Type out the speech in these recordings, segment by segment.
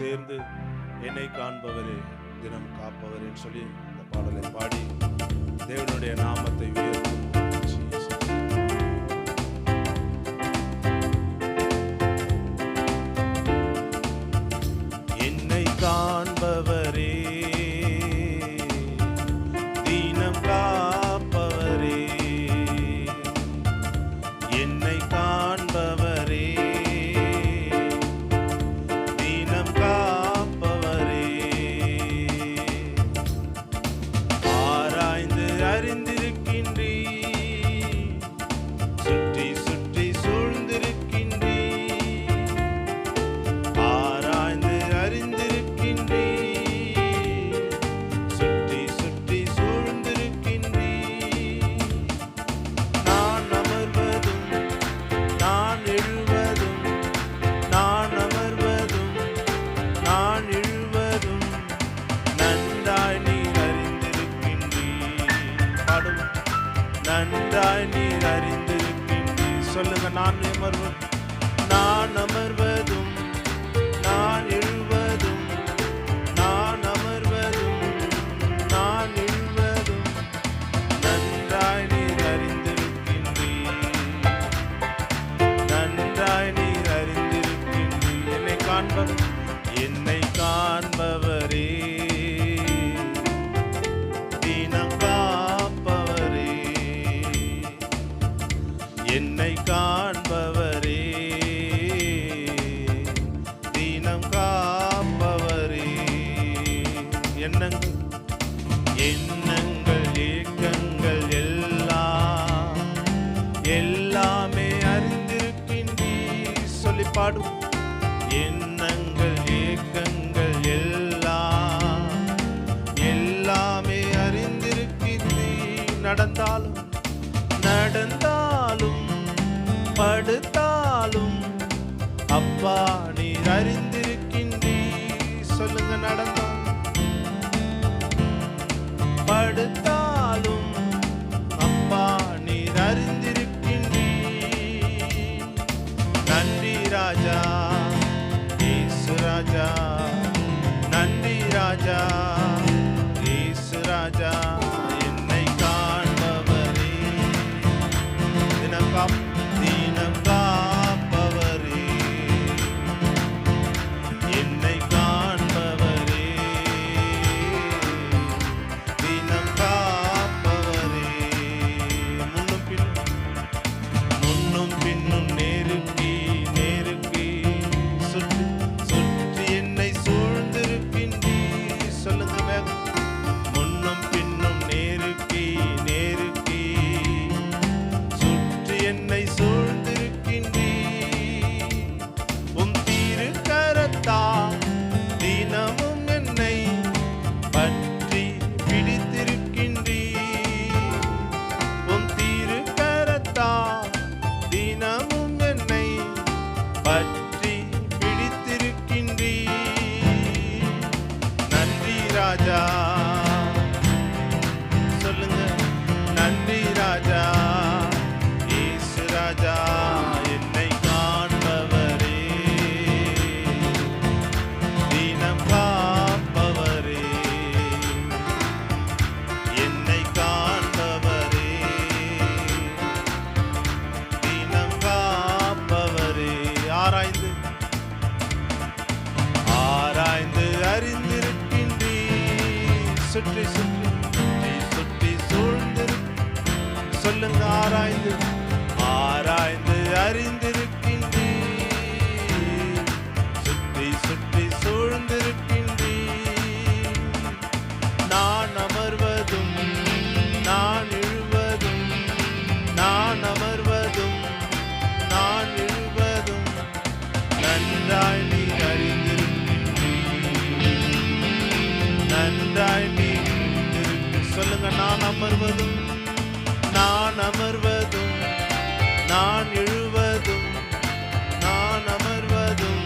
சேர்ந்து என்னை காண்பவரே தினம் காப்பவரேன்னு சொல்லி இந்த பாடலை பாடி தேவனுடைய நாமத்தை உயர்த்தும். என்னை காண்பவரே தினம் காப்பவரே, என்னை காண்பவரே தினம் காப்பவரே, ஆராய்ந்து அறிந்திருக்கின்றீ, சுற்றி சுற்றி சூழ்ந்திருக்கின்றீ, ஆராய்ந்து அறிந்திருக்கின்றீ, சுற்றி சுற்றி சூழ்ந்திருக்கின்றீ, நான் அமர்வதும் நான் எழுவதும், நான் அமர்வதும் நான் எழுவதும் நன்றாய் நீர் அறிந்திருக்கின்றீர். பாடும், நன்றாய் நீர் அறிந்திருக்கின்றீர். சொல்லுங்க, நான் அமர்வதும் நான் அமர்வதும் நான் எழுவதும், நான் அமர்வதும் நான் எழுவதும் நன்றாய் நீர் அறிந்திருக்கின்றீர், நன்றாய் நீர் அறிந்திருக்கின்றீர். என்னை காண்பவர், என்னை காண்பவரே தினம் காப்பவரே, என்னை காண்பவரே தினம் காப்பவரே, எண்ணங்கள் எண்ணங்கள் ஏக்கங்கள் எல்லாமே அறிந்திருக்கின்றீர். சொல்லி பாடும், எண்ணங்கள் ஏக்கங்கள் எல்லாமே அறிந்திருக்கின்றீர். நடந்தாலும் நடந்தாலும் படுத்தாலும் அப்பா நீர் அறிந்திருக்கின்றீர். சொல்லுங்க, நடந்தாலும் படுத்தாலும் அப்பா நீர் அறிந்திருக்கின்றீர். நன்றி ராஜா இயேசு ராஜா, நன்றி ராஜா இயேசு ராஜா, என்னை காண்பவரே தினம் காப்பவரே, என்னை காண்பவரே தினம் காப்பவரே, முன்னும் பின்னும் நெருக்கி நெருக்கி சுற்றி சுற்றி என்னை சூழ்ந்திருக்கின்றீர். சொல்லுங்க வேகம், முன்னும் பின்னும் நெருக்கி நெருக்கி சுற்றி என்னை சூழ்ந்திருக்கின்றீர். உம் திருக்கரத்தால் தினமும் என்னை பற்றி பிடித்திருக்கின்றீர். உம் திருக்கரத்தால் தினமும் என்னை பற்றி பிடித்திருக்கின்றீர். நன்றி ராஜா, சொல்லுங்க, நன்றி ராஜா இயேசு ராஜா, என்னை காண்பவரே தினம் காப்பவரே, என்னை காண்பவரே தினம் காப்பவரே, ஆராய்ந்து ஆராய்ந்து அறிந்திருக்கின்றீர். சுற்றி சுற்றி சுற்றி சுற்றி சூழ்ந்திரு, சொல்லுங்க, ஆராய்ந்து ஆராய்ந்து அறிந்திருக்கின்றீர். சுற்றி சுற்றி சூழ்ந்திருக்கின்றீர். நான் அமர்வதும் நான் எழுவதும், நான் அமர்வதும் நான் எழுவதும் நன்றாய் நீர் அறிந்திருக்கின்றீர், நன்றாய் நீர் அறிந்திருக்கின்றீர். சொல்லுங்க, நான் அமர்வதும் நான் அமர்வதும் நான் எழுவதும், நான் அமர்வதும்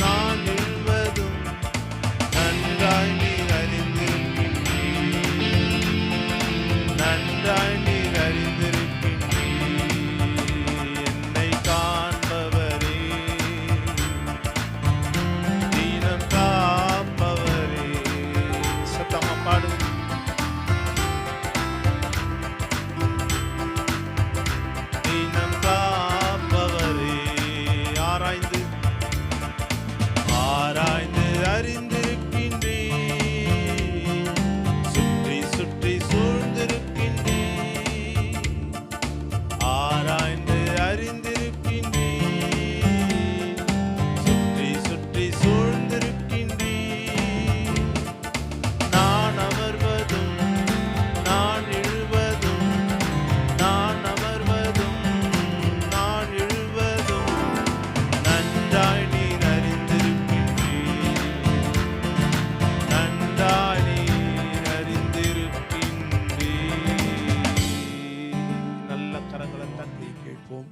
நான் எழுவதும் நன்றாய் நீர் அறிந்திருக்கின்றீர், நன்றாய் நீர் அறிந்திருக்கின்றீர். என்னை காண்பவரே தினம் ஜெபிப்போம்.